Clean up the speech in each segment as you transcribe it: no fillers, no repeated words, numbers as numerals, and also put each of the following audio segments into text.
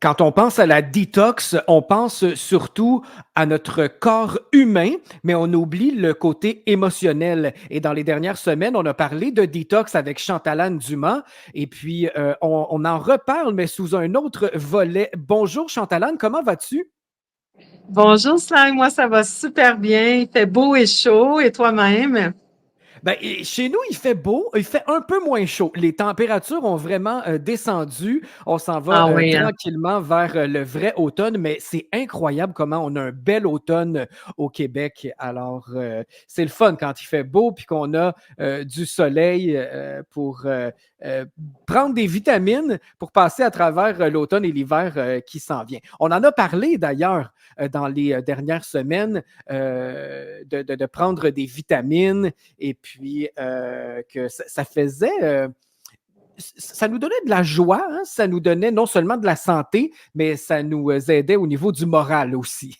Quand on pense à la détox, on pense surtout à notre corps humain, mais on oublie le côté émotionnel. Et dans les dernières semaines, on a parlé de détox avec Chantalane Dumas, et puis on en reparle, mais sous un autre volet. Bonjour Chantalane, comment vas-tu? Bonjour Slime, moi ça va super bien. Il fait beau et chaud et toi-même? Ben, et chez nous, il fait beau, il fait un peu moins chaud. Les températures ont vraiment descendu. On s'en va Ah oui, hein? tranquillement vers le vrai automne, mais c'est incroyable comment on a un bel automne au Québec. Alors, c'est le fun quand il fait beau puis qu'on a du soleil pour prendre des vitamines pour passer à travers l'automne et l'hiver qui s'en vient. On en a parlé d'ailleurs dans les dernières semaines de prendre des vitamines et puis que ça faisait, ça nous donnait de la joie, hein? Ça nous donnait non seulement de la santé, mais ça nous aidait au niveau du moral aussi.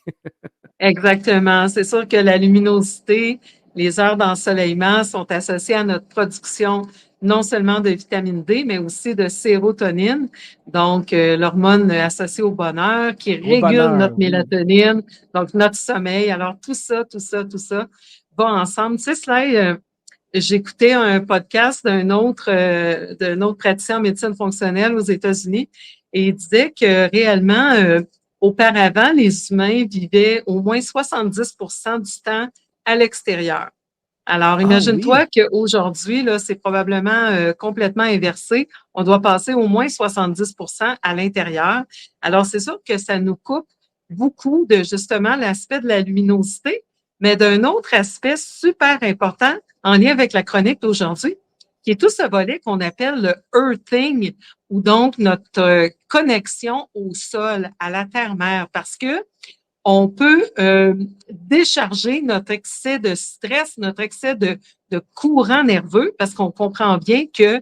Exactement. C'est sûr que la luminosité, les heures d'ensoleillement sont associées à notre production non seulement de vitamine D, mais aussi de sérotonine, donc l'hormone associée au bonheur qui Au régule bonheur, notre oui. mélatonine, donc notre sommeil. Alors tout ça va ensemble. Tu sais, cela, j'écoutais un podcast d'un autre praticien en médecine fonctionnelle aux États-Unis et il disait que réellement, auparavant, les humains vivaient au moins 70 du temps à l'extérieur. Alors, Ah oui. imagine-toi qu'aujourd'hui, là, c'est probablement complètement inversé. On doit passer au moins 70 à l'intérieur. Alors, c'est sûr que ça nous coupe beaucoup de justement l'aspect de la luminosité, mais d'un autre aspect super important en lien avec la chronique d'aujourd'hui, qui est tout ce volet qu'on appelle le earthing, ou donc notre connexion au sol, à la terre-mère, parce que on peut décharger notre excès de stress, notre excès de courant nerveux, parce qu'on comprend bien que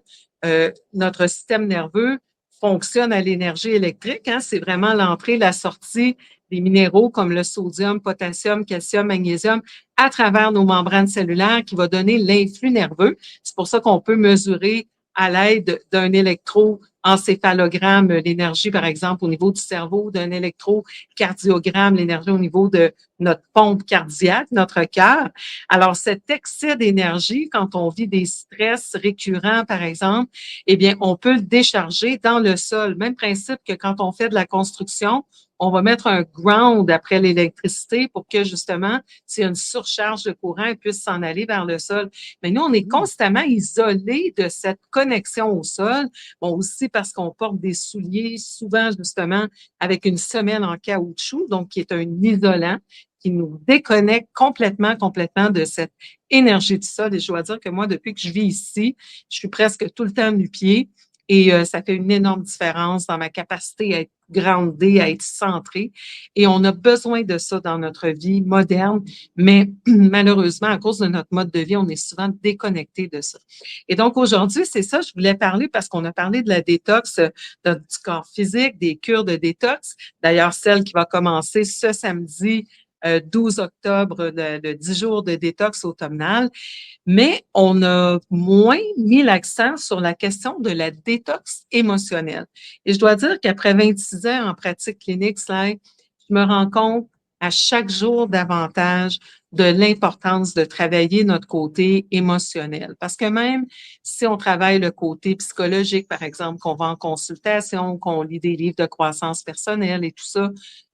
notre système nerveux fonctionne à l'énergie électrique. Hein, c'est vraiment l'entrée, la sortie des minéraux comme le sodium, potassium, calcium, magnésium à travers nos membranes cellulaires qui va donner l'influx nerveux. C'est pour ça qu'on peut mesurer à l'aide d'un électroencéphalogramme l'énergie, par exemple, au niveau du cerveau, d'un électrocardiogramme, l'énergie au niveau de notre pompe cardiaque, notre cœur. Alors, cet excès d'énergie, quand on vit des stress récurrents, par exemple, eh bien, on peut le décharger dans le sol. Même principe que quand on fait de la construction, on va mettre un ground après l'électricité pour que justement, s'il y a une surcharge de courant, elle puisse s'en aller vers le sol. Mais nous, on est Hmm. constamment isolés de cette connexion au sol. Bon, aussi parce qu'on porte des souliers, souvent justement avec une semelle en caoutchouc, donc qui est un isolant qui nous déconnecte complètement de cette énergie du sol. Et je dois dire que moi, depuis que je vis ici, je suis presque tout le temps nu-pied et ça fait une énorme différence dans ma capacité à être groundée, à être centrée. Et on a besoin de ça dans notre vie moderne, mais malheureusement, à cause de notre mode de vie, on est souvent déconnecté de ça. Et donc aujourd'hui, c'est ça, je voulais parler parce qu'on a parlé de la détox du corps physique, des cures de détox. D'ailleurs, celle qui va commencer ce samedi 12 octobre, de 10 jours de détox automnale, mais on a moins mis l'accent sur la question de la détox émotionnelle. Et je dois dire qu'après 26 ans en pratique clinique, je me rends compte à chaque jour davantage de l'importance de travailler notre côté émotionnel. Parce que même si on travaille le côté psychologique, par exemple, qu'on va en consultation, qu'on lit des livres de croissance personnelle et tout ça,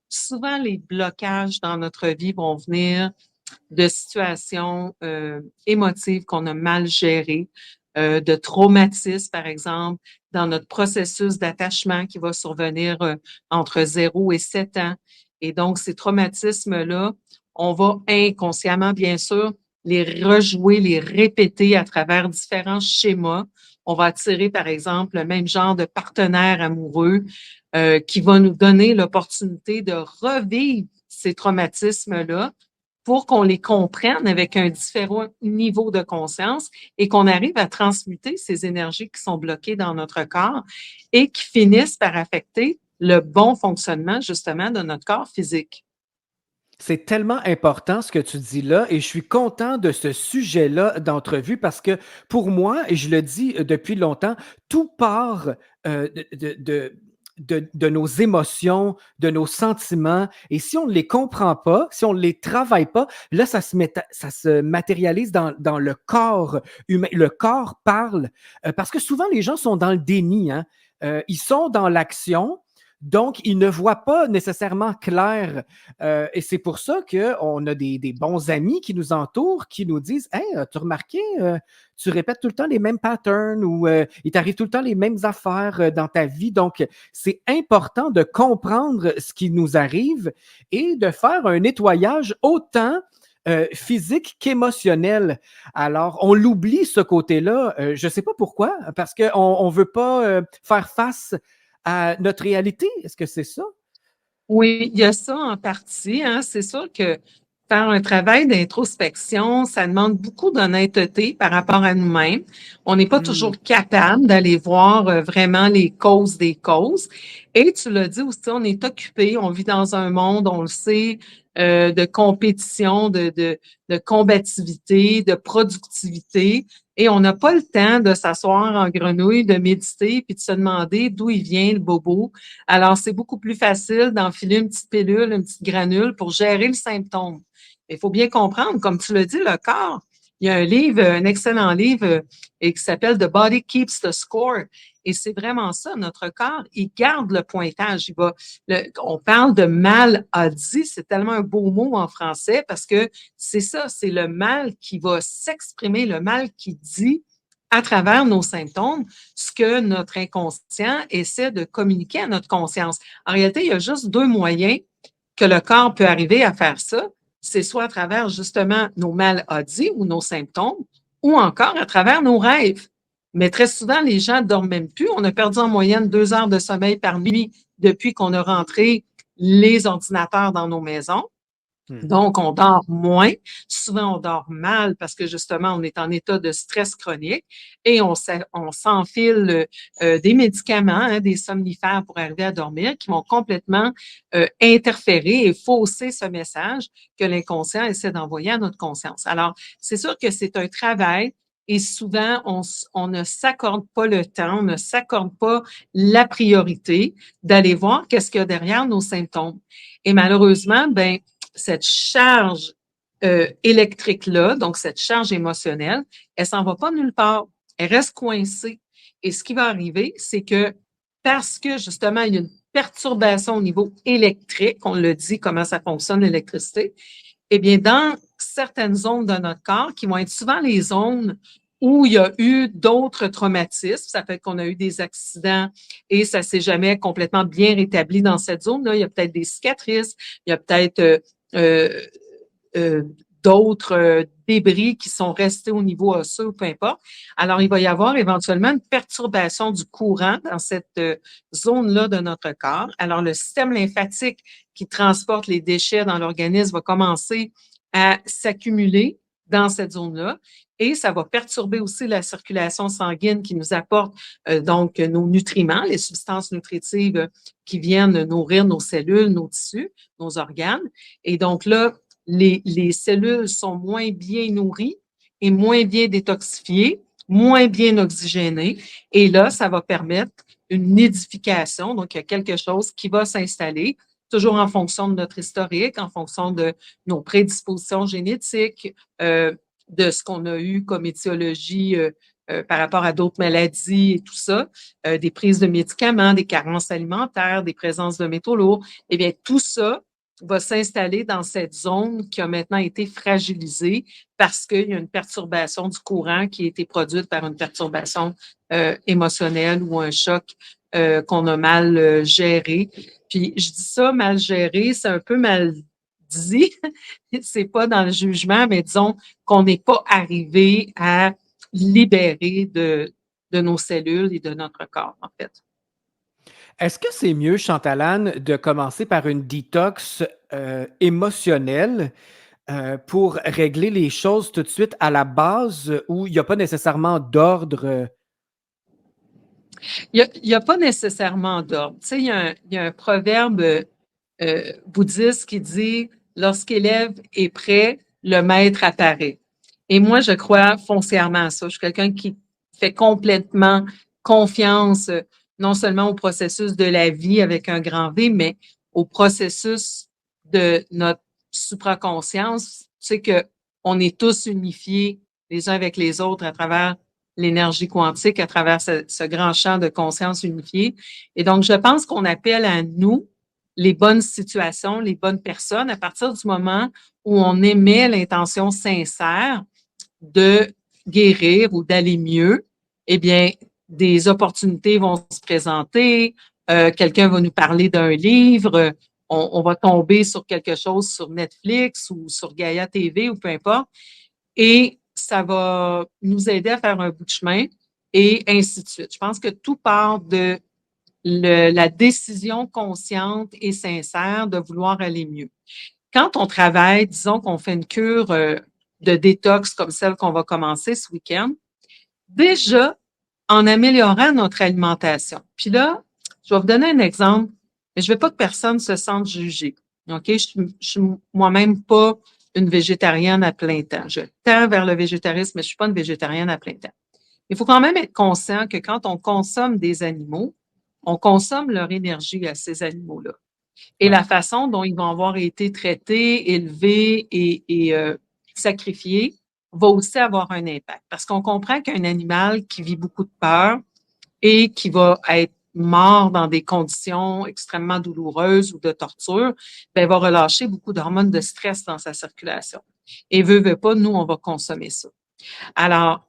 souvent les blocages dans notre vie vont venir de situations émotives qu'on a mal gérées, de traumatismes, par exemple, dans notre processus d'attachement qui va survenir entre 0 et 7 ans. Et donc, ces traumatismes-là, on va inconsciemment, bien sûr, les rejouer, les répéter à travers différents schémas. On va attirer, par exemple, le même genre de partenaire amoureux qui va nous donner l'opportunité de revivre ces traumatismes-là pour qu'on les comprenne avec un différent niveau de conscience et qu'on arrive à transmuter ces énergies qui sont bloquées dans notre corps et qui finissent par affecter le bon fonctionnement justement de notre corps physique. C'est tellement important ce que tu dis là et je suis content de ce sujet-là d'entrevue parce que pour moi, et je le dis depuis longtemps, tout part de de nos émotions, de nos sentiments. Et si on ne les comprend pas, si on ne les travaille pas, là, ça se matérialise dans le corps humain. Le corps parle, parce que souvent, les gens sont dans le déni, hein. Ils sont dans l'action, donc ils ne voient pas nécessairement clair. Et c'est pour ça qu'on a des bons amis qui nous entourent, qui nous disent « Hey, tu as remarqué, tu répètes tout le temps les mêmes patterns ou il t'arrive tout le temps les mêmes affaires dans ta vie. » Donc, c'est important de comprendre ce qui nous arrive et de faire un nettoyage autant physique qu'émotionnel. Alors, on l'oublie ce côté-là. Je ne sais pas pourquoi, parce qu'on ne veut pas faire face à notre réalité. Est-ce que c'est ça? Oui, il y a ça en partie, hein. C'est sûr que faire un travail d'introspection, ça demande beaucoup d'honnêteté par rapport à nous-mêmes. On n'est pas Hmm. toujours capable d'aller voir vraiment les causes des causes. Et tu l'as dit aussi, on est occupé, on vit dans un monde, on le sait, de compétition, de combativité, de productivité. Et on n'a pas le temps de s'asseoir en grenouille, de méditer, puis de se demander d'où il vient le bobo. Alors, c'est beaucoup plus facile d'enfiler une petite pilule, une petite granule pour gérer le symptôme. Il faut bien comprendre, comme tu l'as dit, le corps. Il y a un livre, un excellent livre, et qui s'appelle The Body Keeps the Score. Et c'est vraiment ça, notre corps, il garde le pointage. On parle de mal à dit, c'est tellement un beau mot en français parce que c'est ça, c'est le mal qui va s'exprimer, le mal qui dit à travers nos symptômes ce que notre inconscient essaie de communiquer à notre conscience. En réalité, il y a juste deux moyens que le corps peut arriver à faire ça. C'est soit à travers justement nos maladies ou nos symptômes, ou encore à travers nos rêves. Mais très souvent, les gens ne dorment même plus. On a perdu en moyenne 2 heures de sommeil par nuit depuis qu'on a rentré les ordinateurs dans nos maisons. Donc, on dort moins. Souvent, on dort mal parce que justement, on est en état de stress chronique et on s'enfile des médicaments, hein, des somnifères pour arriver à dormir qui vont complètement interférer et fausser ce message que l'inconscient essaie d'envoyer à notre conscience. Alors, c'est sûr que c'est un travail et souvent, on ne s'accorde pas le temps, on ne s'accorde pas la priorité d'aller voir qu'est-ce qu'il y a derrière nos symptômes. Et malheureusement, ben cette charge électrique-là, donc cette charge émotionnelle, elle s'en va pas nulle part. Elle reste coincée. Et ce qui va arriver, c'est que parce que justement, il y a une perturbation au niveau électrique, on le dit comment ça fonctionne l'électricité, eh bien, dans certaines zones de notre corps, qui vont être souvent les zones où il y a eu d'autres traumatismes, ça fait qu'on a eu des accidents et ça s'est jamais complètement bien rétabli dans cette zone-là. Il y a peut-être des cicatrices, il y a peut-être euh, euh, d'autres débris qui sont restés au niveau osseux, peu importe. Alors, il va y avoir éventuellement une perturbation du courant dans cette zone-là de notre corps. Alors, le système lymphatique qui transporte les déchets dans l'organisme va commencer à s'accumuler dans cette zone-là et ça va perturber aussi la circulation sanguine qui nous apporte donc nos nutriments, les substances nutritives qui viennent nourrir nos cellules, nos tissus, nos organes. Et donc là, les cellules sont moins bien nourries et moins bien détoxifiées, moins bien oxygénées. Et là, ça va permettre une nidification. Donc, il y a quelque chose qui va s'installer, toujours en fonction de notre historique, en fonction de nos prédispositions génétiques, de ce qu'on a eu comme étiologie par rapport à d'autres maladies et tout ça, des prises de médicaments, des carences alimentaires, des présences de métaux lourds. Eh bien, tout ça va s'installer dans cette zone qui a maintenant été fragilisée parce qu'il y a une perturbation du courant qui a été produite par une perturbation émotionnelle ou un choc qu'on a mal géré. Puis je dis ça, mal géré, c'est un peu mal dit. C'est pas dans le jugement, mais disons qu'on n'est pas arrivé à libérer de nos cellules et de notre corps, en fait. Est-ce que c'est mieux, Chantalane, de commencer par une détox émotionnelle pour régler les choses tout de suite à la base où il n'y a pas nécessairement d'ordre? Il y a pas nécessairement d'ordre. Tu sais, il y a un proverbe bouddhiste qui dit lorsqu'élève est prêt, le maître apparaît. Et moi, je crois foncièrement à ça. Je suis quelqu'un qui fait complètement confiance non seulement au processus de la vie avec un grand V, mais au processus de notre supraconscience. Tu sais qu'on est tous unifiés les uns avec les autres à travers l'énergie quantique, à travers ce grand champ de conscience unifié. Et donc, je pense qu'on appelle à nous les bonnes situations, les bonnes personnes à partir du moment où on émet l'intention sincère de guérir ou d'aller mieux. Eh bien, des opportunités vont se présenter, quelqu'un va nous parler d'un livre, on va tomber sur quelque chose sur Netflix ou sur Gaia TV ou peu importe, et ça va nous aider à faire un bout de chemin et ainsi de suite. Je pense que tout part de la décision consciente et sincère de vouloir aller mieux. Quand on travaille, disons qu'on fait une cure de détox comme celle qu'on va commencer ce week-end, déjà, en améliorant notre alimentation. Puis là, je vais vous donner un exemple, mais je ne veux pas que personne se sente jugé. OK? Je suis moi-même pas une végétarienne à plein temps. Je tends vers le végétarisme, mais je ne suis pas une végétarienne à plein temps. Il faut quand même être conscient que quand on consomme des animaux, on consomme leur énergie à ces animaux-là. Et Ouais. la façon dont ils vont avoir été traités, élevés et sacrifiés va aussi avoir un impact. Parce qu'on comprend qu'un animal qui vit beaucoup de peur et qui va être mort dans des conditions extrêmement douloureuses ou de torture, ben, va relâcher beaucoup d'hormones de stress dans sa circulation. Et veut pas, nous, on va consommer ça. Alors,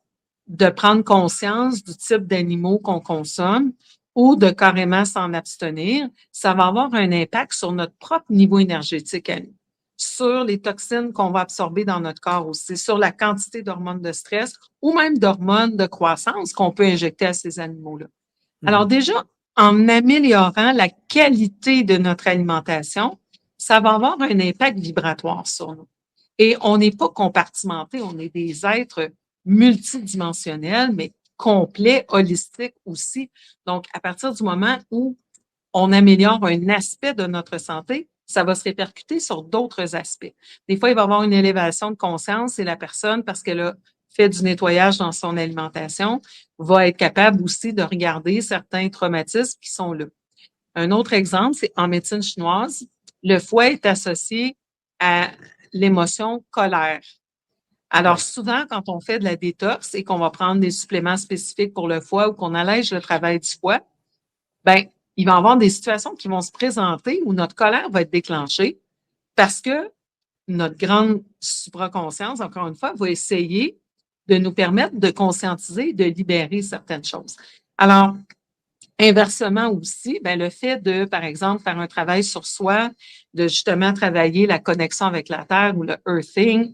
de prendre conscience du type d'animaux qu'on consomme ou de carrément s'en abstenir, ça va avoir un impact sur notre propre niveau énergétique à nous, sur les toxines qu'on va absorber dans notre corps aussi, sur la quantité d'hormones de stress ou même d'hormones de croissance qu'on peut injecter à ces animaux-là. Alors Mhm. déjà, en améliorant la qualité de notre alimentation, ça va avoir un impact vibratoire sur nous. Et on n'est pas compartimenté, on est des êtres multidimensionnels, mais complets, holistiques aussi. Donc, à partir du moment où on améliore un aspect de notre santé, ça va se répercuter sur d'autres aspects. Des fois, il va y avoir une élévation de conscience et la personne, parce qu'elle a fait du nettoyage dans son alimentation, va être capable aussi de regarder certains traumatismes qui sont là. Un autre exemple, c'est en médecine chinoise, le foie est associé à l'émotion colère. Alors, Ouais. souvent, quand on fait de la détox et qu'on va prendre des suppléments spécifiques pour le foie ou qu'on allège le travail du foie, ben, il va y avoir des situations qui vont se présenter où notre colère va être déclenchée parce que notre grande supraconscience, encore une fois, va essayer de nous permettre de conscientiser, de libérer certaines choses. Alors, inversement aussi, ben, le fait de, par exemple, faire un travail sur soi, de justement travailler la connexion avec la Terre ou le earthing,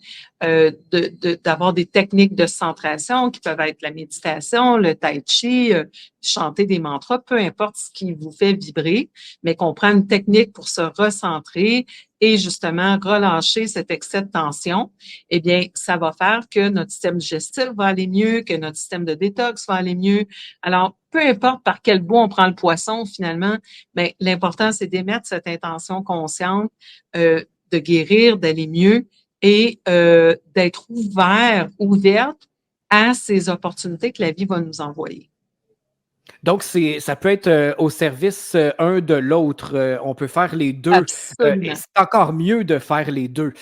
d'avoir des techniques de centration qui peuvent être la méditation, le tai chi, chanter des mantras, peu importe ce qui vous fait vibrer, mais qu'on prend une technique pour se recentrer et justement relâcher cet excès de tension, eh bien, ça va faire que notre système digestif va aller mieux, que notre système de détox va aller mieux. Alors, peu importe par quel bout on prend le poisson, finalement, mais l'important, c'est d'émettre cette intention consciente de guérir, d'aller mieux et d'être ouverte à ces opportunités que la vie va nous envoyer. Donc, ça peut être au service un de l'autre. On peut faire les deux. Et Absolument. c'est encore mieux de faire les deux.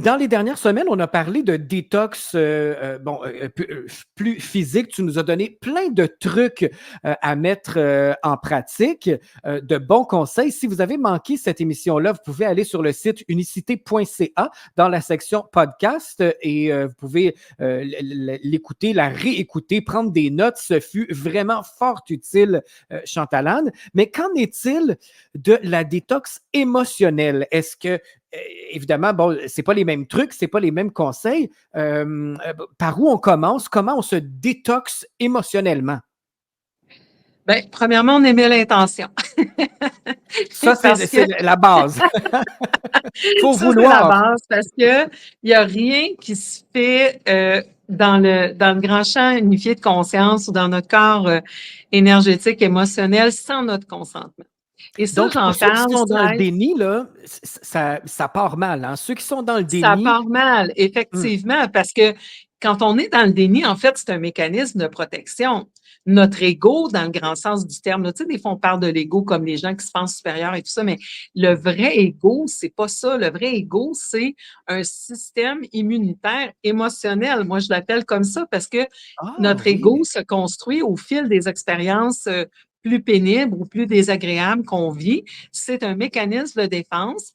Dans les dernières semaines, on a parlé de détox plus physique. Tu nous as donné plein de trucs à mettre en pratique, de bons conseils. Si vous avez manqué cette émission-là, vous pouvez aller sur le site unicité.ca dans la section podcast et vous pouvez l'écouter, la réécouter, prendre des notes. Ce fut vraiment fort utile, Chantalane. Mais qu'en est-il de la détox émotionnelle? Est-ce que, évidemment, bon, c'est pas les mêmes trucs, c'est pas les mêmes conseils. Par où on commence? Comment on se détoxe émotionnellement? Bien, premièrement, on émet l'intention. Ça, c'est Parce que c'est la base. Faut ça, c'est la vouloir. base parce que il n'y a rien qui se fait dans le grand champ unifié de conscience ou dans notre corps énergétique, émotionnel sans notre consentement. Et ça, Donc, j'en pour ceux qui parle, sont dans le Slide. déni, là, ça part mal. Hein? Ceux qui sont dans le Ça déni, part mal, hum, effectivement, parce que quand on est dans le déni, en fait, c'est un mécanisme de protection. Notre ego, dans le grand sens du terme, là, tu sais, des fois, on parle de l'ego comme les gens qui se pensent supérieurs et tout ça, mais le vrai ego, c'est pas ça. Le vrai ego, c'est un système immunitaire émotionnel. Moi, je l'appelle comme ça parce que Ah notre ego oui. se construit au fil des expériences plus pénibles ou plus désagréables qu'on vit. C'est un mécanisme de défense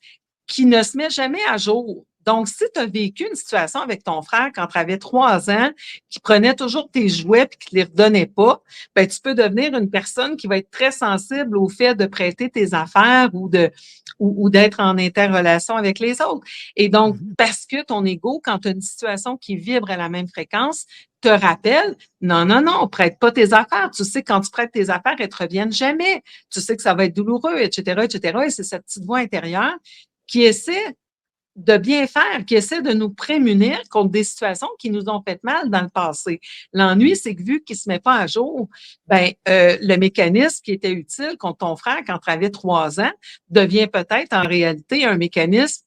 qui ne se met jamais à jour. Donc, si tu as vécu une situation avec ton frère quand tu avais 3 ans, qui prenait toujours tes jouets et qui ne les redonnait pas, ben, tu peux devenir une personne qui va être très sensible au fait de prêter tes affaires ou d'être en interrelation avec les autres. Et donc, Mhm. parce que ton ego, quand tu as une situation qui vibre à la même fréquence, te rappelle, non, non, non, prête pas tes affaires. Tu sais, quand tu prêtes tes affaires, elles te reviennent jamais. Tu sais que ça va être douloureux, etc., etc. Et c'est cette petite voix intérieure qui essaie de bien faire, qui essaie de nous prémunir contre des situations qui nous ont fait mal dans le passé. L'ennui, c'est que vu qu'il ne se met pas à jour, ben, le mécanisme qui était utile contre ton frère quand tu avais 3 ans devient peut-être en réalité un mécanisme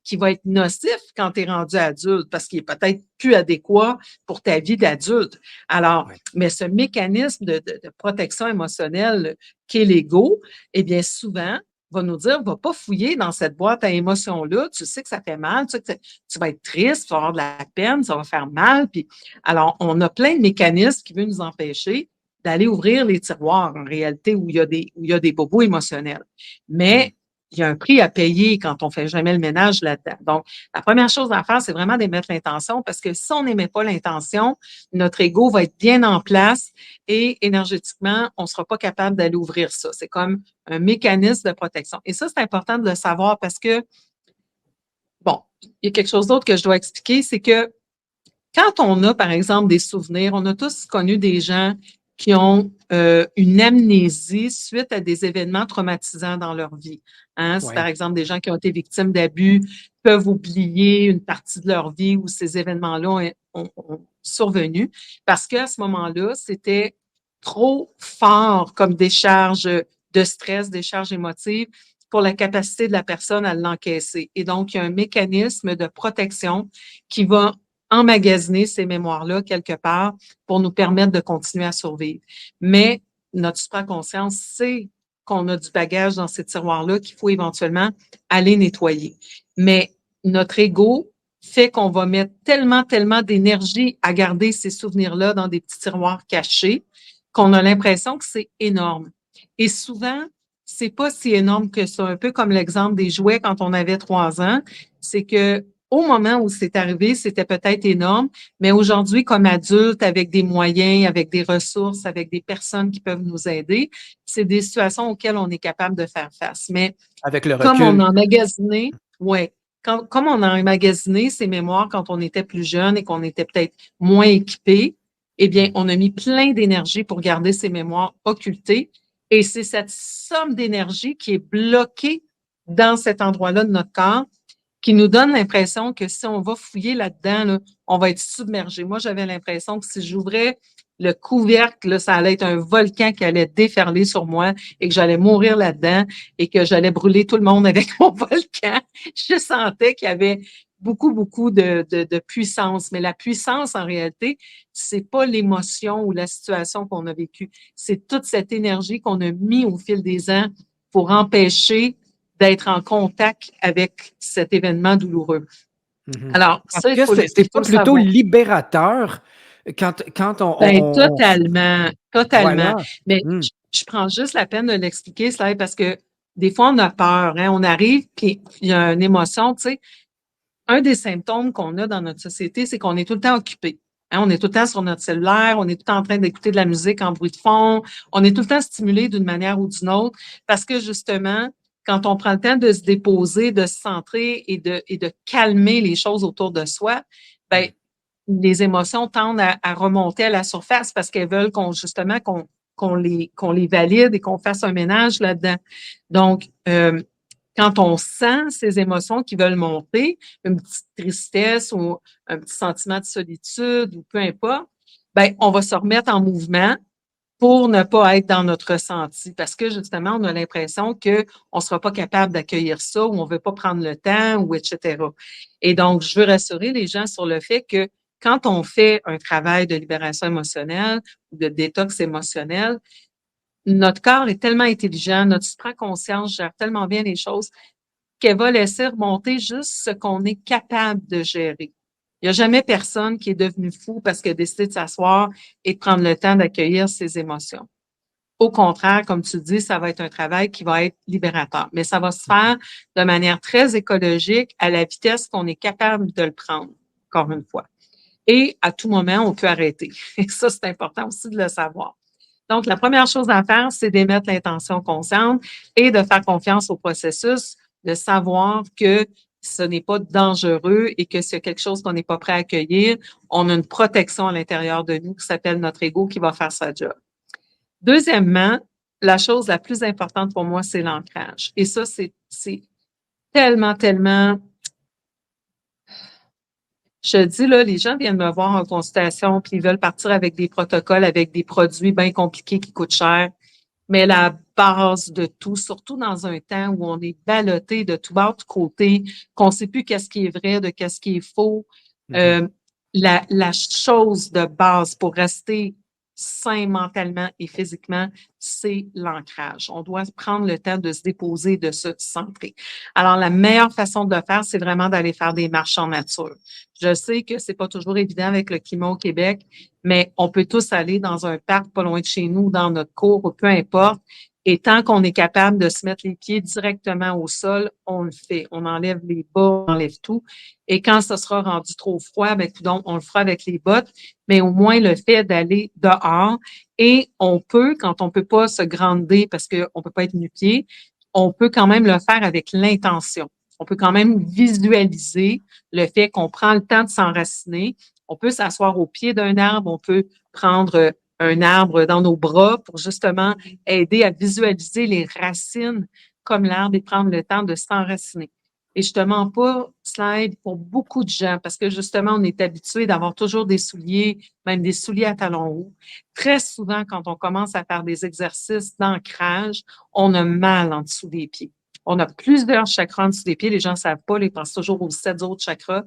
qui va être nocif quand tu es rendu adulte parce qu'il est peut-être plus adéquat pour ta vie d'adulte. Alors, Ouais. mais ce mécanisme de protection émotionnelle qu'est l'ego, eh bien, souvent, va nous dire, va pas fouiller dans cette boîte à émotions-là. Tu sais que ça fait mal, tu sais que tu vas être triste, tu vas avoir de la peine, ça va faire mal. Puis, alors, on a plein de mécanismes qui veulent nous empêcher d'aller ouvrir les tiroirs, en réalité, où il y a des bobos émotionnels. Mm. Mais il y a un prix à payer quand on fait jamais le ménage là-dedans. Donc, la première chose à faire, c'est vraiment d'émettre l'intention parce que si on n'émet pas l'intention, notre ego va être bien en place et énergétiquement, on ne sera pas capable d'aller ouvrir ça. C'est comme un mécanisme de protection. Et ça, c'est important de le savoir parce que, bon, il y a quelque chose d'autre que je dois expliquer, c'est que quand on a, par exemple, des souvenirs, on a tous connu des gens qui ont une amnésie suite à des événements traumatisants dans leur vie. Hein? Si, par Ouais. exemple, des gens qui ont été victimes d'abus peuvent oublier une partie de leur vie où ces événements-là ont survenu parce qu'à ce moment-là, c'était trop fort comme décharge de stress, décharge émotive pour la capacité de la personne à l'encaisser. Et donc, il y a un mécanisme de protection qui va emmagasiner ces mémoires-là quelque part pour nous permettre de continuer à survivre. Mais notre supraconscience sait qu'on a du bagage dans ces tiroirs-là qu'il faut éventuellement aller nettoyer. Mais notre ego fait qu'on va mettre tellement, tellement d'énergie à garder ces souvenirs-là dans des petits tiroirs cachés qu'on a l'impression que c'est énorme. Et souvent, c'est pas si énorme que ça. Un peu comme l'exemple des jouets quand on avait 3 ans, c'est que au moment où c'est arrivé, c'était peut-être énorme, mais aujourd'hui, comme adulte, avec des moyens, avec des ressources, avec des personnes qui peuvent nous aider, c'est des situations auxquelles on est capable de faire face. Mais Avec le comme on recul. a emmagasiné, ouais, comme on a emmagasiné ces mémoires quand on était plus jeune et qu'on était peut-être moins équipé, eh bien, Mm. on a mis plein d'énergie pour garder ces mémoires occultées. Et c'est cette somme d'énergie qui est bloquée dans cet endroit-là de notre corps qui nous donne l'impression que si on va fouiller là-dedans, là, on va être submergé. Moi, j'avais l'impression que si j'ouvrais le couvercle, là, ça allait être un volcan qui allait déferler sur moi et que j'allais mourir là-dedans et que j'allais brûler tout le monde avec mon volcan. Je sentais qu'il y avait beaucoup, beaucoup de puissance. Mais la puissance, en réalité, c'est pas l'émotion ou la situation qu'on a vécue. C'est toute cette énergie qu'on a mis au fil des ans pour empêcher d'être en contact avec cet événement douloureux. Mhm. Alors, Parce ça, que il c'est faut pas le plutôt savoir. libérateur quand Ben, totalement, totalement. voilà. Mais Mm. je prends juste la peine de l'expliquer, Slade, parce que des fois, on a peur, hein. On arrive, puis il y a une émotion, tu sais. Un des symptômes qu'on a dans notre société, c'est qu'on est tout le temps occupé. Hein, on est tout le temps sur notre cellulaire, on est tout le temps en train d'écouter de la musique en bruit de fond, on est tout le temps stimulé d'une manière ou d'une autre parce que justement, quand on prend le temps de se déposer, de se centrer et de calmer les choses autour de soi, ben, Mm. les émotions tendent à remonter à la surface parce qu'elles veulent justement qu'on les valide et qu'on fasse un ménage là-dedans. Donc, quand on sent ces émotions qui veulent monter, une petite tristesse ou un petit sentiment de solitude ou peu importe, ben, on va se remettre en mouvement pour ne pas être dans notre ressenti parce que justement, on a l'impression qu'on ne sera pas capable d'accueillir ça ou on ne veut pas prendre le temps ou etc. Et donc, je veux rassurer les gens sur le fait que quand on fait un travail de libération émotionnelle ou de détox émotionnel, notre corps est tellement intelligent, notre supraconscience gère tellement bien les choses qu'elle va laisser remonter juste ce qu'on est capable de gérer. Il n'y a jamais personne qui est devenu fou parce qu'il a décidé de s'asseoir et de prendre le temps d'accueillir ses émotions. Au contraire, comme tu dis, ça va être un travail qui va être libérateur, mais ça va se faire de manière très écologique à la vitesse qu'on est capable de le prendre, encore une fois. Et à tout moment, on peut arrêter. Et ça, c'est important aussi de le savoir. Donc, la première chose à faire, c'est d'émettre l'intention consciente et de faire confiance au processus, de savoir que ce n'est pas dangereux et que s'il y a quelque chose qu'on n'est pas prêt à accueillir, on a une protection à l'intérieur de nous qui s'appelle notre ego qui va faire sa job. Deuxièmement, la chose la plus importante pour moi, c'est l'ancrage. Et ça, c'est tellement, tellement. Je dis, là, les gens viennent me voir en consultation, puis ils veulent partir avec des protocoles, avec des produits bien compliqués qui coûtent cher. Mais la base de tout, surtout dans un temps où on est ballotté de tout bas, de côté, qu'on ne sait plus qu'est-ce qui est vrai, de qu'est-ce qui est faux, Mhm. la chose de base pour rester sain mentalement et physiquement, c'est l'ancrage. On doit prendre le temps de se déposer, de se centrer. Alors, la meilleure façon de le faire, c'est vraiment d'aller faire des marches en nature. Je sais que c'est pas toujours évident avec le climat au Québec, mais on peut tous aller dans un parc pas loin de chez nous, dans notre cour, ou peu importe. Et tant qu'on est capable de se mettre les pieds directement au sol, on le fait. On enlève les bas, on enlève tout. Et quand ça sera rendu trop froid, ben, donc, on le fera avec les bottes. Mais au moins, le fait d'aller dehors. Et on peut, quand on peut pas se grander parce qu'on peut pas être nu-pied, on peut quand même le faire avec l'intention. On peut quand même visualiser le fait qu'on prend le temps de s'enraciner. On peut s'asseoir au pied d'un arbre, on peut prendre un arbre dans nos bras pour justement aider à visualiser les racines comme l'arbre et prendre le temps de s'enraciner. Et je te mens pas, Slide, pour beaucoup de gens, parce que justement, on est habitué d'avoir toujours des souliers, même des souliers à talons hauts. Très souvent, quand on commence à faire des exercices d'ancrage, on a mal en dessous des pieds. On a plusieurs chakras en dessous des pieds. Les gens ne savent pas, ils pensent toujours aux 7 autres chakras,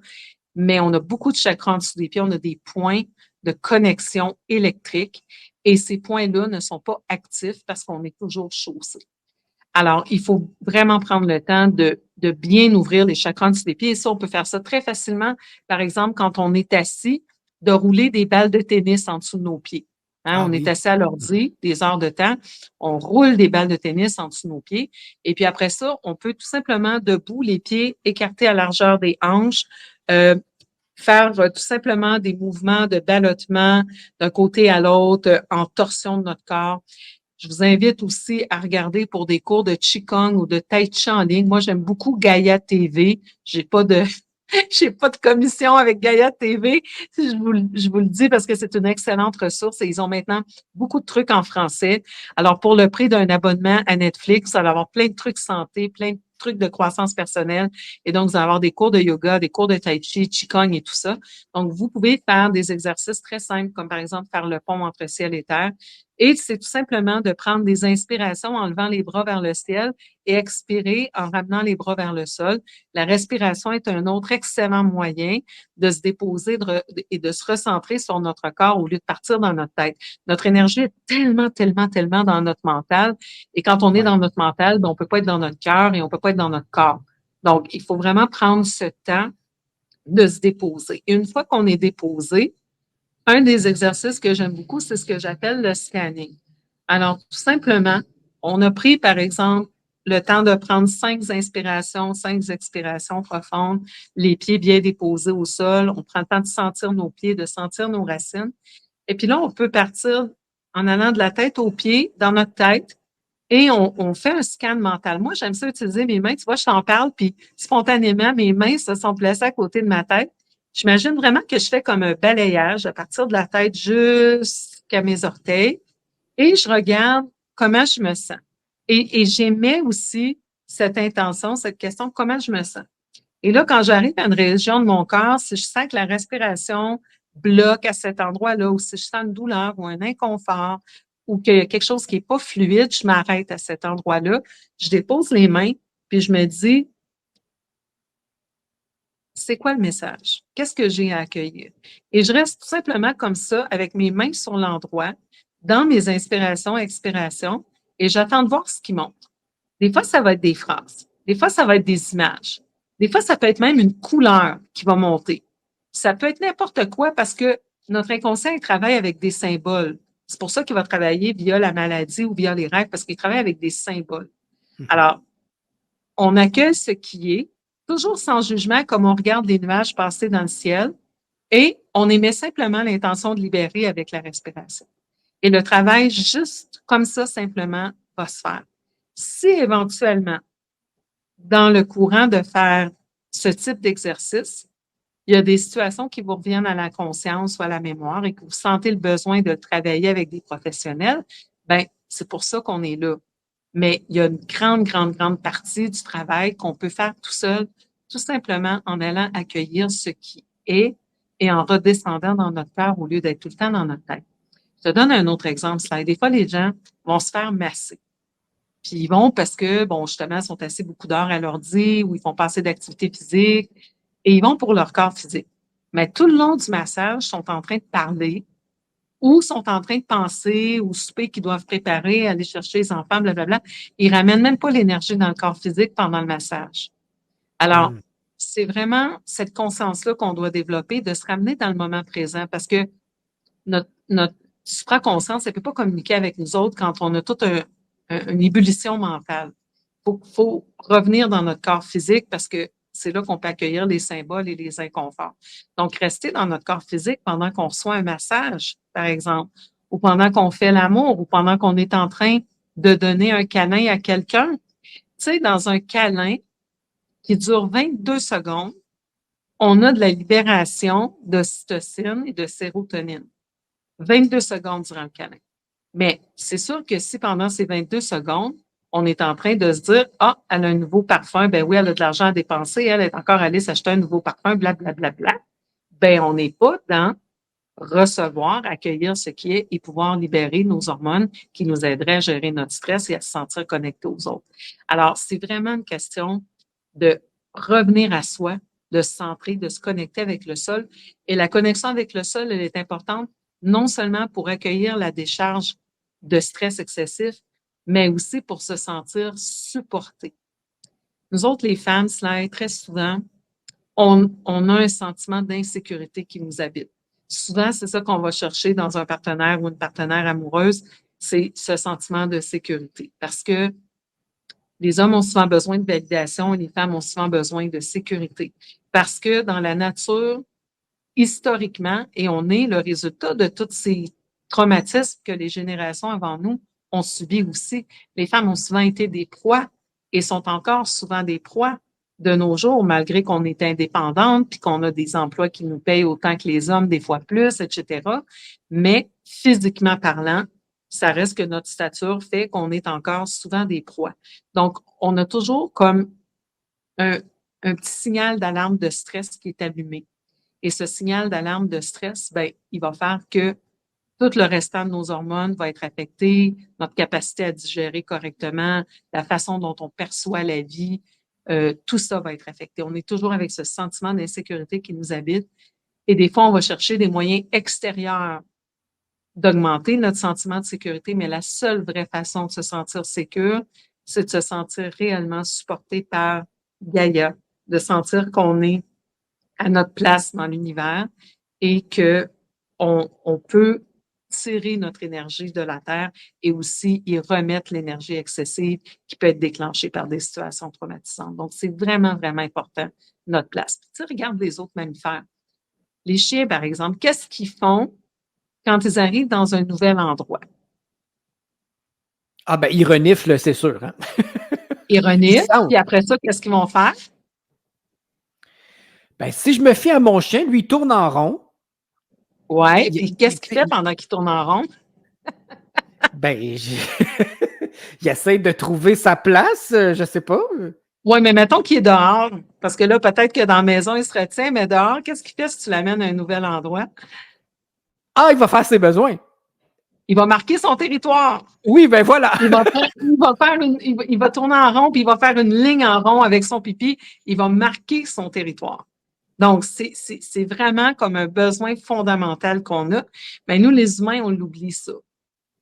mais on a beaucoup de chakras en dessous des pieds. On a des points de connexion électrique et ces points-là ne sont pas actifs parce qu'on est toujours chaussé. Alors, il faut vraiment prendre le temps de bien ouvrir les chakras en dessous des pieds. Et ça, on peut faire ça très facilement. Par exemple, quand on est assis, de rouler des balles de tennis en dessous de nos pieds. Hein, Ah on est oui. assis à l'ordi, des heures de temps, on roule des balles de tennis en dessous de nos pieds. Et puis après ça, on peut tout simplement, debout, les pieds écartés à largeur des hanches, faire tout simplement des mouvements de ballottement d'un côté à l'autre en torsion de notre corps. Je vous invite aussi à regarder pour des cours de Qigong ou de Tai Chi en ligne. Moi, j'aime beaucoup Gaia TV. J'ai pas de, j'ai pas de commission avec Gaia TV. Je vous le dis parce que c'est une excellente ressource et ils ont maintenant beaucoup de trucs en français. Alors, pour le prix d'un abonnement à Netflix, vous allez avoir plein de trucs santé, plein de trucs de croissance personnelle. Et donc, vous allez avoir des cours de yoga, des cours de Tai Chi, Qigong et tout ça. Donc, vous pouvez faire des exercices très simples, comme par exemple faire le pont entre ciel et terre. Et c'est tout simplement de prendre des inspirations en levant les bras vers le ciel et expirer en ramenant les bras vers le sol. La respiration est un autre excellent moyen de se déposer et de se recentrer sur notre corps au lieu de partir dans notre tête. Notre énergie est tellement, tellement, tellement dans notre mental. Et quand on est Ouais. dans notre mental, ben, on peut pas être dans notre cœur et on peut pas être dans notre corps. Donc, il faut vraiment prendre ce temps de se déposer. Et une fois qu'on est déposé, un des exercices que j'aime beaucoup, c'est ce que j'appelle le scanning. Alors, tout simplement, on a pris, par exemple, le temps de prendre 5 inspirations, 5 expirations profondes, les pieds bien déposés au sol. On prend le temps de sentir nos pieds, de sentir nos racines. Et puis là, on peut partir en allant de la tête aux pieds, dans notre tête, et on fait un scan mental. Moi, j'aime ça utiliser mes mains. Tu vois, je t'en parle, puis spontanément, mes mains se sont placées à côté de ma tête. J'imagine vraiment que je fais comme un balayage à partir de la tête jusqu'à mes orteils et je regarde comment je me sens. Et j'émets aussi cette intention, cette question, comment je me sens. Et là, quand j'arrive à une région de mon corps, si je sens que la respiration bloque à cet endroit-là, ou si je sens une douleur ou un inconfort, ou qu'il y a quelque chose qui n'est pas fluide, je m'arrête à cet endroit-là, je dépose les mains, puis je me dis, c'est quoi le message? Qu'est-ce que j'ai à accueillir? Et je reste tout simplement comme ça, avec mes mains sur l'endroit, dans mes inspirations, expirations, et j'attends de voir ce qui monte. Des fois, ça va être des phrases. Des fois, ça va être des images. Des fois, ça peut être même une couleur qui va monter. Ça peut être n'importe quoi parce que notre inconscient, il travaille avec des symboles. C'est pour ça qu'il va travailler via la maladie ou via les rêves, parce qu'il travaille avec des symboles. Alors, on accueille ce qui est, toujours sans jugement, comme on regarde les nuages passer dans le ciel, et on émet simplement l'intention de libérer avec la respiration. Et le travail, juste comme ça, simplement, va se faire. Si éventuellement, dans le courant de faire ce type d'exercice, il y a des situations qui vous reviennent à la conscience ou à la mémoire et que vous sentez le besoin de travailler avec des professionnels, ben c'est pour ça qu'on est là. Mais il y a une grande, grande, grande partie du travail qu'on peut faire tout seul, tout simplement en allant accueillir ce qui est et en redescendant dans notre cœur au lieu d'être tout le temps dans notre tête. Je te donne un autre exemple, Slide. Des fois, les gens vont se faire masser. Puis ils vont parce que, bon, justement, ils sont assis beaucoup d'heures à l'ordi ou ils font pas assez d'activité physique et ils vont pour leur corps physique. Mais tout le long du massage, ils sont en train de parler ou sont en train de penser au souper qu'ils doivent préparer, aller chercher les enfants, blablabla. Ils ramènent même pas l'énergie dans le corps physique pendant le massage. Alors, c'est vraiment cette conscience-là qu'on doit développer, de se ramener dans le moment présent parce que notre supraconscience, elle peut pas communiquer avec nous autres quand on a toute une ébullition mentale. Faut revenir dans notre corps physique parce que c'est là qu'on peut accueillir les symboles et les inconforts. Donc, rester dans notre corps physique pendant qu'on reçoit un massage, par exemple, ou pendant qu'on fait l'amour, ou pendant qu'on est en train de donner un câlin à quelqu'un. Tu sais, dans un câlin qui dure 22 secondes, on a de la libération d'ocytocine et de sérotonine. 22 secondes durant le câlin. Mais c'est sûr que si pendant ces 22 secondes, on est en train de se dire, ah, elle a un nouveau parfum, ben oui, elle a de l'argent à dépenser, elle est encore allée s'acheter un nouveau parfum, blablabla, ben on n'est pas dans recevoir, accueillir ce qui est et pouvoir libérer nos hormones qui nous aideraient à gérer notre stress et à se sentir connecté aux autres. Alors, c'est vraiment une question de revenir à soi, de se centrer, de se connecter avec le sol. Et la connexion avec le sol, elle est importante non seulement pour accueillir la décharge de stress excessif, mais aussi pour se sentir supporté. Nous autres, les femmes, cela très souvent, on a un sentiment d'insécurité qui nous habite. Souvent, c'est ça qu'on va chercher dans un partenaire ou une partenaire amoureuse, c'est ce sentiment de sécurité. Parce que les hommes ont souvent besoin de validation et les femmes ont souvent besoin de sécurité. Parce que dans la nature, historiquement, et on est le résultat de tous ces traumatismes que les générations avant nous ont subis aussi. Les femmes ont souvent été des proies et sont encore souvent des proies de nos jours, malgré qu'on est indépendante puis qu'on a des emplois qui nous payent autant que les hommes, des fois plus, etc. Mais physiquement parlant, ça reste que notre stature fait qu'on est encore souvent des proies. Donc, on a toujours comme un petit signal d'alarme de stress qui est allumé. Et ce signal d'alarme de stress, ben, il va faire que tout le restant de nos hormones va être affecté, notre capacité à digérer correctement, la façon dont on perçoit la vie, tout ça va être affecté. On est toujours avec ce sentiment d'insécurité qui nous habite. Et des fois, on va chercher des moyens extérieurs d'augmenter notre sentiment de sécurité, mais la seule vraie façon de se sentir sécure, c'est de se sentir réellement supporté par Gaïa, de sentir qu'on est à notre place dans l'univers et que on peut tirer notre énergie de la Terre et aussi y remettre l'énergie excessive qui peut être déclenchée par des situations traumatisantes. Donc, c'est vraiment, vraiment important, notre place. Puis, tu sais, regarde les autres mammifères. Les chiens, par exemple, qu'est-ce qu'ils font quand ils arrivent dans un nouvel endroit? Ah ben, ils reniflent, c'est sûr. Hein? Ils reniflent, puis après ça, qu'est-ce qu'ils vont faire? Ben, si je me fie à mon chien, lui, il tourne en rond. Ouais, puis qu'est-ce qu'il fait pendant qu'il tourne en rond? Ben, il essaie de trouver sa place, je sais pas. Oui, mais mettons qu'il est dehors, parce que là, peut-être que dans la maison, il se retient, mais dehors, qu'est-ce qu'il fait si tu l'amènes à un nouvel endroit? Ah, il va faire ses besoins. Il va marquer son territoire. Oui, ben voilà. Il va tourner en rond, puis il va faire une ligne en rond avec son pipi. Il va marquer son territoire. Donc, c'est vraiment comme un besoin fondamental qu'on a. Mais nous, les humains, on l'oublie ça.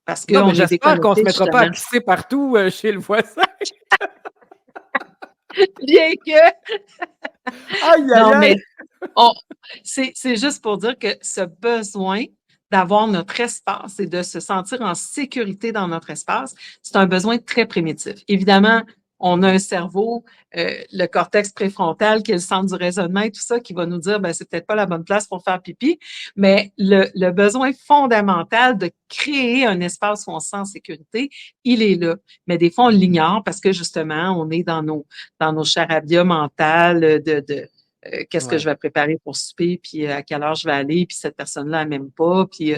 Parce Non, mais qu'on est j'espère qu'on ne se déconnectés, mettra pas à justement. pisser partout chez le voisin. Bien que, Aïe, aïe, non, aïe! mais on, c'est juste pour dire que ce besoin d'avoir notre espace et de se sentir en sécurité dans notre espace, c'est un besoin très primitif. Évidemment, on a un cerveau, le cortex préfrontal, qui est le centre du raisonnement et tout ça, qui va nous dire, ben, c'est peut-être pas la bonne place pour faire pipi, mais le besoin fondamental de créer un espace où on se sent en sécurité, il est là. Mais des fois, on l'ignore parce que justement, on est dans nos charabia mentales qu'est-ce que je Ouais. vais préparer pour souper, puis à quelle heure je vais aller, puis cette personne-là, elle m'aime pas, puis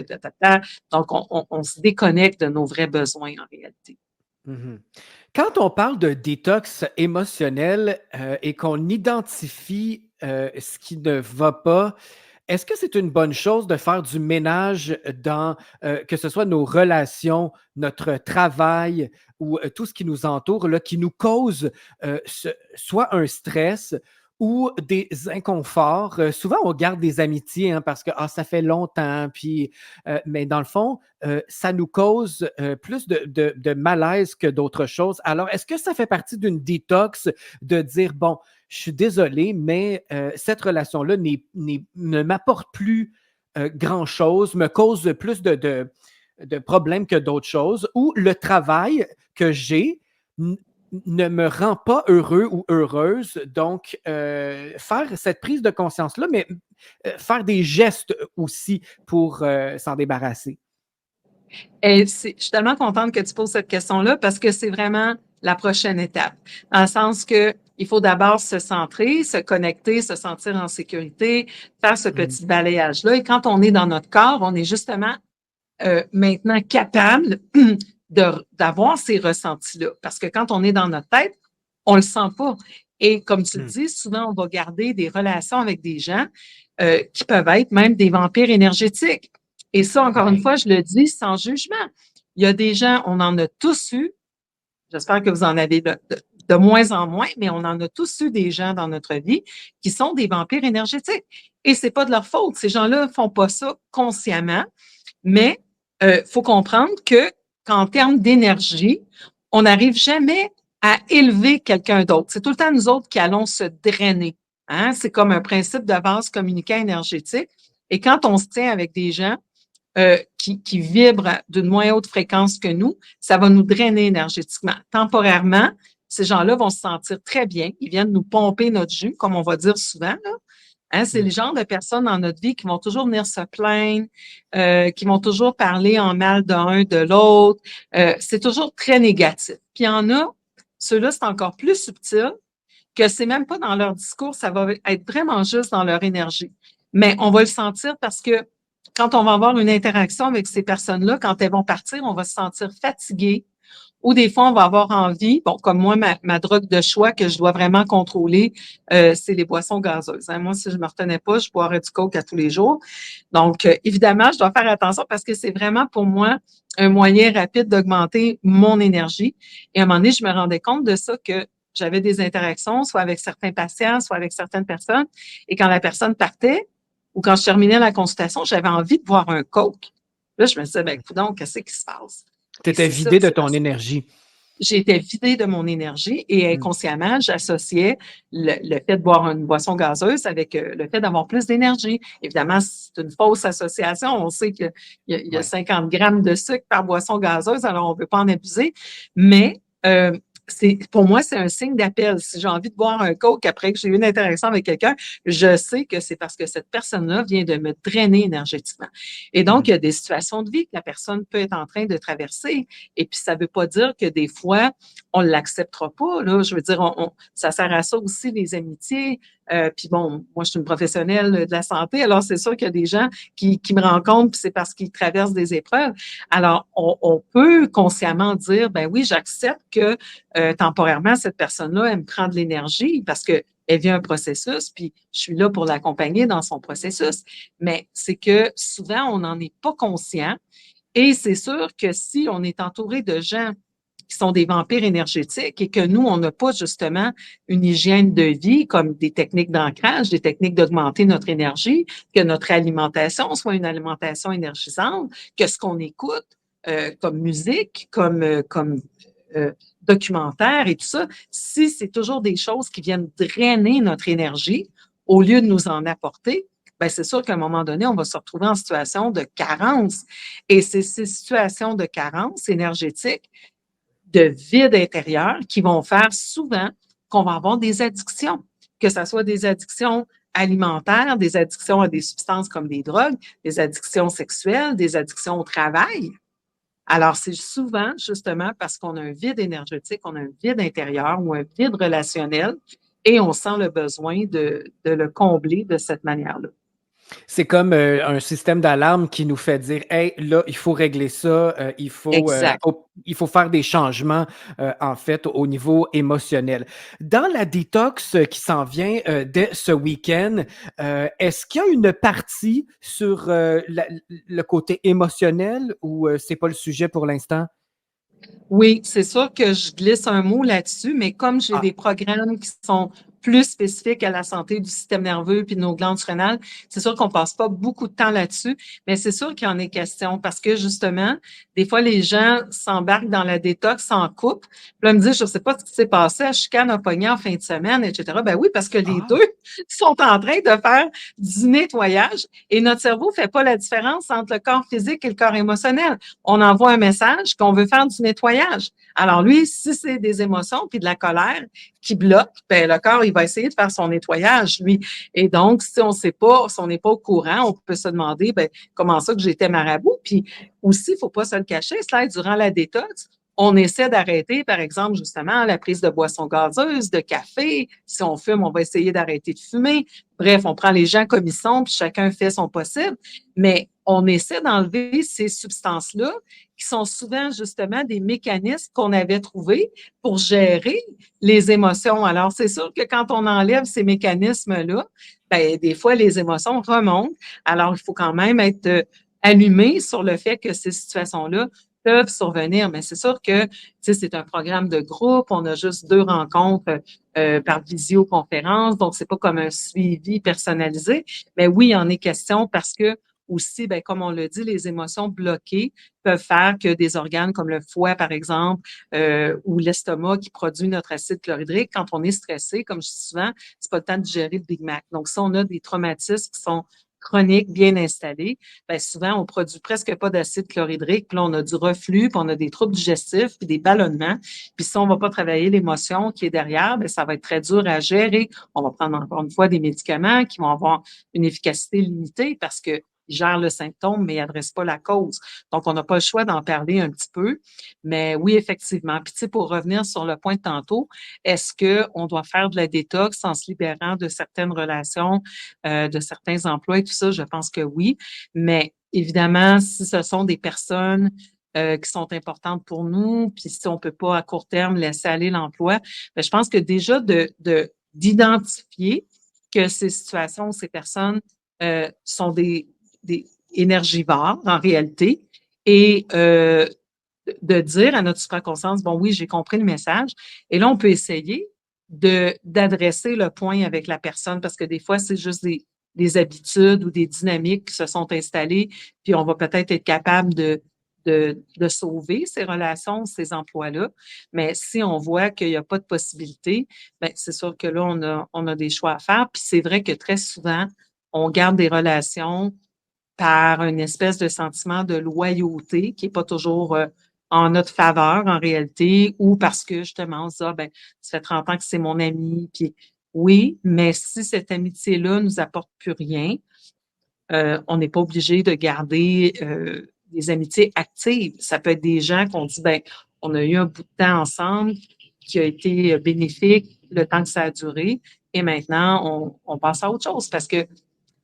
Donc, on se déconnecte de nos vrais besoins en réalité. Mhm. Quand on parle de détox émotionnel et qu'on identifie ce qui ne va pas, est-ce que c'est une bonne chose de faire du ménage dans, que ce soit nos relations, notre travail ou tout ce qui nous entoure, là, qui nous cause soit un stress ou des inconforts? Souvent, on garde des amitiés hein, parce que ah, ça fait longtemps, puis, mais dans le fond, ça nous cause plus de malaise que d'autres choses. Alors, est-ce que ça fait partie d'une détox de dire, bon, je suis désolé, mais cette relation-là ne m'apporte plus grand-chose, me cause plus de problèmes que d'autres choses, ou le travail que j'ai ne me rend pas heureux ou heureuse. Donc, faire cette prise de conscience-là, mais faire des gestes aussi pour s'en débarrasser. Et je suis tellement contente que tu poses cette question-là parce que c'est vraiment la prochaine étape. Dans le sens que il faut d'abord se centrer, se connecter, se sentir en sécurité, faire ce Mm. petit balayage-là. Et quand on est dans notre corps, on est justement maintenant capable d'avoir ces ressentis-là. Parce que quand on est dans notre tête, on le sent pas. Et comme tu le Mm. dis, souvent, on va garder des relations avec des gens qui peuvent être même des vampires énergétiques. Et ça, encore une Ouais. fois, je le dis sans jugement. Il y a des gens, on en a tous eu. J'espère que vous en avez de moins en moins, mais on en a tous eu des gens dans notre vie qui sont des vampires énergétiques. Et c'est pas de leur faute. Ces gens-là font pas ça consciemment, mais faut comprendre que qu'en termes d'énergie, on n'arrive jamais à élever quelqu'un d'autre. C'est tout le temps nous autres qui allons se drainer. Hein? C'est comme un principe de vase communicant énergétique. Et quand on se tient avec des gens qui vibrent d'une moins haute fréquence que nous, ça va nous drainer énergétiquement. Temporairement, ces gens-là vont se sentir très bien. Ils viennent nous pomper notre jus, comme on va dire souvent. Là. Hein, c'est le Mm. genre de personnes dans notre vie qui vont toujours venir se plaindre, qui vont toujours parler en mal d'un, de l'autre. C'est toujours très négatif. Puis il y en a, ceux-là, c'est encore plus subtil, que c'est même pas dans leur discours, ça va être vraiment juste dans leur énergie. Mais on va le sentir parce que quand on va avoir une interaction avec ces personnes-là, quand elles vont partir, on va se sentir fatigué, ou des fois, on va avoir envie, bon, comme moi, ma drogue de choix que je dois vraiment contrôler, c'est les boissons gazeuses. Hein. Moi, si je ne me retenais pas, je boirais du coke à tous les jours. Donc, évidemment, je dois faire attention parce que c'est vraiment pour moi un moyen rapide d'augmenter mon énergie. Et à un moment donné, je me rendais compte de ça que j'avais des interactions, soit avec certains patients, soit avec certaines personnes. Et quand la personne partait ou quand je terminais la consultation, j'avais envie de boire un coke. Là, je me disais, ben, donc, qu'est-ce qui se passe? Tu Et étais c'est ça, vidé de c'est ton parce que énergie. j'étais vidée de mon énergie et Mm. inconsciemment, j'associais le fait de boire une boisson gazeuse avec le fait d'avoir plus d'énergie. Évidemment, c'est une fausse association. On sait qu'il y a Ouais. 50 grammes de sucre par boisson gazeuse, alors on ne peut pas en abuser. Mais pour moi, c'est un signe d'appel. Si j'ai envie de boire un coke après que j'ai eu une interaction avec quelqu'un, je sais que c'est parce que cette personne-là vient de me drainer énergétiquement. Et donc, Mm. il y a des situations de vie que la personne peut être en train de traverser. Et puis, ça ne veut pas dire que des fois, on ne l'acceptera pas. Là. Je veux dire, ça sert à ça aussi, les amitiés. Puis bon, moi, je suis une professionnelle de la santé, alors c'est sûr qu'il y a des gens qui me rencontrent, puis c'est parce qu'ils traversent des épreuves. Alors, on peut consciemment dire, ben oui, j'accepte que temporairement, cette personne-là, elle me prend de l'énergie parce que elle vit un processus, puis je suis là pour l'accompagner dans son processus. Mais c'est que souvent, on n'en est pas conscient. Et c'est sûr que si on est entouré de gens qui sont des vampires énergétiques et que nous, on n'a pas justement une hygiène de vie comme des techniques d'ancrage, des techniques d'augmenter notre énergie, que notre alimentation soit une alimentation énergisante, que ce qu'on écoute comme musique, comme documentaire et tout ça, si c'est toujours des choses qui viennent drainer notre énergie au lieu de nous en apporter, ben c'est sûr qu'à un moment donné, on va se retrouver en situation de carence. Et c'est ces situations de carence énergétique, de vide intérieur, qui vont faire souvent qu'on va avoir des addictions, que ce soit des addictions alimentaires, des addictions à des substances comme des drogues, des addictions sexuelles, des addictions au travail. Alors, c'est souvent justement parce qu'on a un vide énergétique, on a un vide intérieur ou un vide relationnel et on sent le besoin de le combler de cette manière-là. C'est comme un système d'alarme qui nous fait dire, hey, là, il faut régler ça, Exact. il faut faire des changements, en fait, au niveau émotionnel. Dans la détox qui s'en vient dès ce week-end, est-ce qu'il y a une partie sur le côté émotionnel ou c'est pas le sujet pour l'instant? Oui, c'est sûr que je glisse un mot là-dessus, mais comme j'ai Ah, des programmes qui sont plus spécifiques à la santé du système nerveux puis de nos glandes surrénales, c'est sûr qu'on passe pas beaucoup de temps là-dessus, mais c'est sûr qu'il y en est question parce que justement, des fois, les gens s'embarquent dans la détox en couple. Puis là, ils me disent, je sais pas ce qui s'est passé, à chicane a pogné en fin de semaine, etc. Ben oui, parce que les deux ah, sont en train de faire du nettoyage et notre cerveau fait pas la différence entre le corps physique et le corps émotionnel. On envoie un message qu'on veut faire du nettoyage. Alors lui, si c'est des émotions puis de la colère qui bloquent, ben le corps, il va essayer de faire son nettoyage, lui. Et donc, si on sait pas, si on n'est pas au courant, on peut se demander, ben, comment ça que j'étais marabout? Puis aussi, il faut pas se le cacher, cela durant la détox, on essaie d'arrêter, par exemple, justement, la prise de boissons gazeuses, de café. Si on fume, on va essayer d'arrêter de fumer. Bref, on prend les gens comme ils sont, puis chacun fait son possible. Mais on essaie d'enlever ces substances-là qui sont souvent justement des mécanismes qu'on avait trouvés pour gérer les émotions. Alors, c'est sûr que quand on enlève ces mécanismes-là, ben, des fois, les émotions remontent. Alors, il faut quand même être allumé sur le fait que ces situations-là peuvent survenir. Mais c'est sûr que, tu sais, c'est un programme de groupe. On a juste 2 rencontres par visioconférence. Donc, c'est pas comme un suivi personnalisé. Mais oui, il en est question parce que aussi, ben, comme on l'a dit, les émotions bloquées peuvent faire que des organes comme le foie, par exemple, ou l'estomac qui produit notre acide chlorhydrique, quand on est stressé, comme je dis souvent, c'est pas le temps de digérer le Big Mac. Donc, si on a des traumatismes qui sont chroniques, bien installés, ben souvent, on produit presque pas d'acide chlorhydrique, puis là, on a du reflux, puis on a des troubles digestifs, puis des ballonnements. Puis si on va pas travailler l'émotion qui est derrière, ben ça va être très dur à gérer. On va prendre encore une fois des médicaments qui vont avoir une efficacité limitée parce que ils gèrent le symptôme, mais ils n'adressent pas la cause. Donc, on n'a pas le choix d'en parler un petit peu. Mais oui, effectivement. Puis, tu sais, pour revenir sur le point de tantôt, est-ce qu'on doit faire de la détox en se libérant de certaines relations, de certains emplois et tout ça? Je pense que oui. Mais évidemment, si ce sont des personnes qui sont importantes pour nous, puis si on peut pas à court terme laisser aller l'emploi, ben, je pense que déjà d'identifier que ces situations, ces personnes sont des énergivores en réalité et de dire à notre supraconscience, bon oui, j'ai compris le message. Et là, on peut essayer d'adresser le point avec la personne parce que des fois, c'est juste des habitudes ou des dynamiques qui se sont installées, puis on va peut-être être capable de sauver ces relations, ces emplois-là. Mais si on voit qu'il n'y a pas de possibilité, ben c'est sûr que là, on a des choix à faire. Puis c'est vrai que très souvent, on garde des relations par une espèce de sentiment de loyauté qui est pas toujours en notre faveur en réalité, ou parce que justement on se dit, ah, ben, ça fait 30 ans que c'est mon ami, puis oui, mais si cette amitié-là nous apporte plus rien, on n'est pas obligé de garder des amitiés actives. Ça peut être des gens qu'on dit, ben, on a eu un bout de temps ensemble qui a été bénéfique le temps que ça a duré, et maintenant on passe à autre chose parce que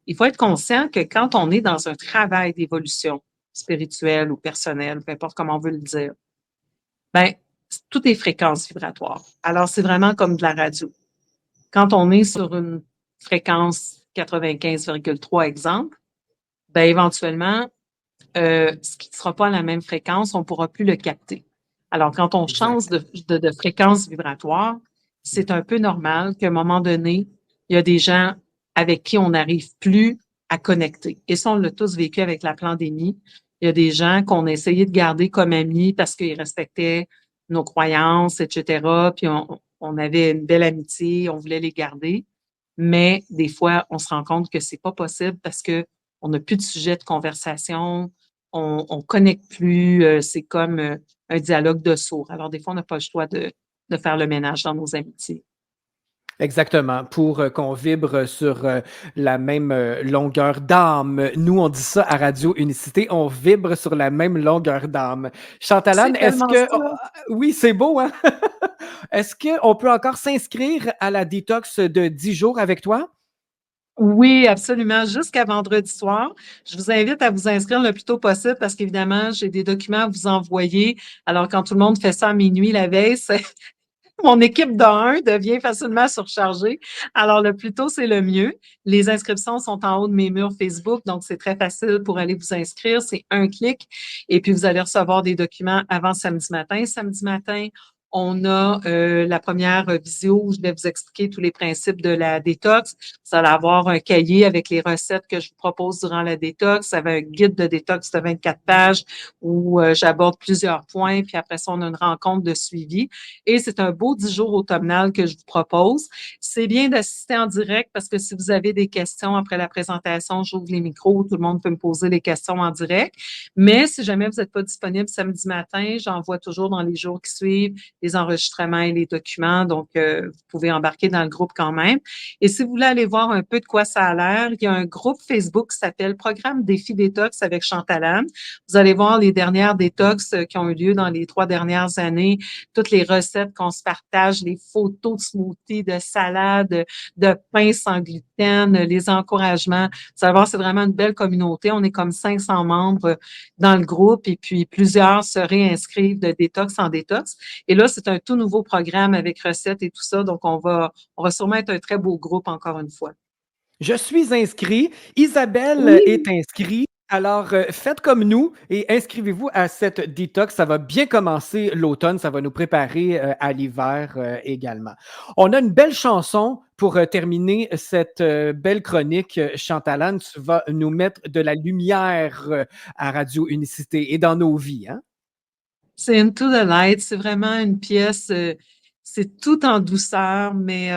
il faut être conscient que quand on est dans un travail d'évolution spirituelle ou personnelle, peu importe comment on veut le dire, ben, tout est fréquence vibratoire. Alors, c'est vraiment comme de la radio. Quand on est sur une fréquence 95,3 exemple, ben, éventuellement, ce qui ne sera pas à la même fréquence, on ne pourra plus le capter. Alors, quand on change Exact. de fréquence vibratoire, c'est un peu normal qu'à un moment donné, il y a des gens avec qui on n'arrive plus à connecter. Et ça, on l'a tous vécu avec la pandémie. Il y a des gens qu'on a essayé de garder comme amis parce qu'ils respectaient nos croyances, etc. Puis on avait une belle amitié, on voulait les garder. Mais des fois, on se rend compte que c'est pas possible parce que on n'a plus de sujet de conversation, on connecte plus, c'est comme un dialogue de sourds. Alors, des fois, on n'a pas le choix de faire le ménage dans nos amitiés. Exactement, pour qu'on vibre sur la même longueur d'âme. Nous, on dit ça à Radio Unicité, on vibre sur la même longueur d'âme. Chantalane, C'est est-ce tellement que... ça. oui, c'est beau, hein? Est-ce qu'on peut encore s'inscrire à la détox de 10 jours avec toi? Oui, absolument. Jusqu'à vendredi soir. Je vous invite à vous inscrire le plus tôt possible parce qu'évidemment, j'ai des documents à vous envoyer. Alors, quand tout le monde fait ça à minuit la veille, mon équipe d'un devient facilement surchargée. Alors, le plus tôt, c'est le mieux. Les inscriptions sont en haut de mes murs Facebook, donc c'est très facile pour aller vous inscrire. C'est un clic et puis vous allez recevoir des documents avant samedi matin. Samedi matin, on a la première visio où je vais vous expliquer tous les principes de la détox. Vous allez avoir un cahier avec les recettes que je vous propose durant la détox. Ça va un guide de détox de 24 pages où j'aborde plusieurs points. Puis après ça, on a une rencontre de suivi. Et c'est un beau 10 jours automnal que je vous propose. C'est bien d'assister en direct parce que si vous avez des questions après la présentation, j'ouvre les micros, tout le monde peut me poser les questions en direct. Mais si jamais vous n'êtes pas disponible samedi matin, j'envoie toujours dans les jours qui suivent les enregistrements et les documents. Donc, vous pouvez embarquer dans le groupe quand même. Et si vous voulez aller voir un peu de quoi ça a l'air, il y a un groupe Facebook qui s'appelle Programme Défi Détox avec Chantalane. Vous allez voir les dernières détox qui ont eu lieu dans les 3 dernières années, toutes les recettes qu'on se partage, les photos de smoothies, de salades, de pain sans gluten, les encouragements. Vous allez voir, c'est vraiment une belle communauté. On est comme 500 membres dans le groupe et puis plusieurs se réinscrivent de détox en détox. Et là, c'est un tout nouveau programme avec recettes et tout ça. Donc, on va sûrement être un très beau groupe encore une fois. Je suis inscrit. Isabelle est Oui, inscrite. Alors, faites comme nous et inscrivez-vous à cette détox. Ça va bien commencer l'automne. Ça va nous préparer à l'hiver également. On a une belle chanson pour terminer cette belle chronique. Chantalane, tu vas nous mettre de la lumière à Radio Unicité et dans nos vies, hein? c'est Into the Light. C'est vraiment une pièce, c'est tout en douceur, mais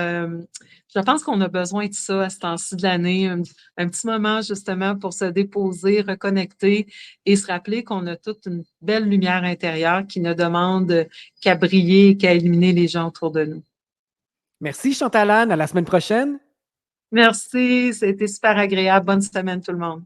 je pense qu'on a besoin de ça à ce temps-ci de l'année. Un petit moment justement pour se déposer, reconnecter et se rappeler qu'on a toute une belle lumière intérieure qui ne demande qu'à briller, qu'à illuminer les gens autour de nous. Merci, Chantalane. À la semaine prochaine. Merci, c'était super agréable. Bonne semaine tout le monde.